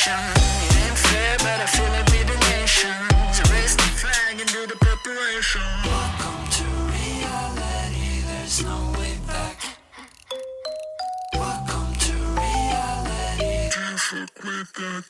nation. It ain't fair, but I feel like we're the nation. So raise the flag and do the preparation. Welcome to reality, there's no way back. Welcome to reality. Can't fuck with that.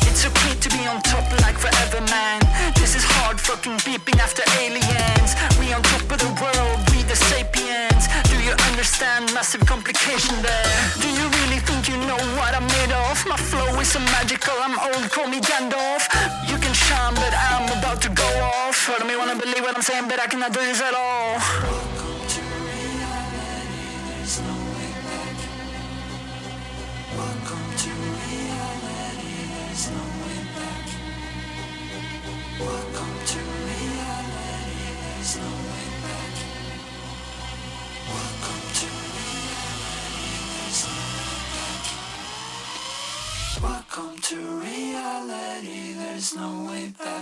It's okay to be on top like forever, man. This is hard fucking beeping after aliens. We on top of the world, we the sapiens. Do you understand massive complication there? Do you really think you know what I'm made of? My flow is so magical, I'm old, call me Gandalf. You can shine, but I'm about to go off. Heard me wanna believe what I'm saying, but I cannot do this at all. Welcome to reality, there's no way back. Welcome to reality, there's no way back. Welcome to reality, there's no way back. Welcome to reality, there's no way back. Welcome to reality, there's no way back.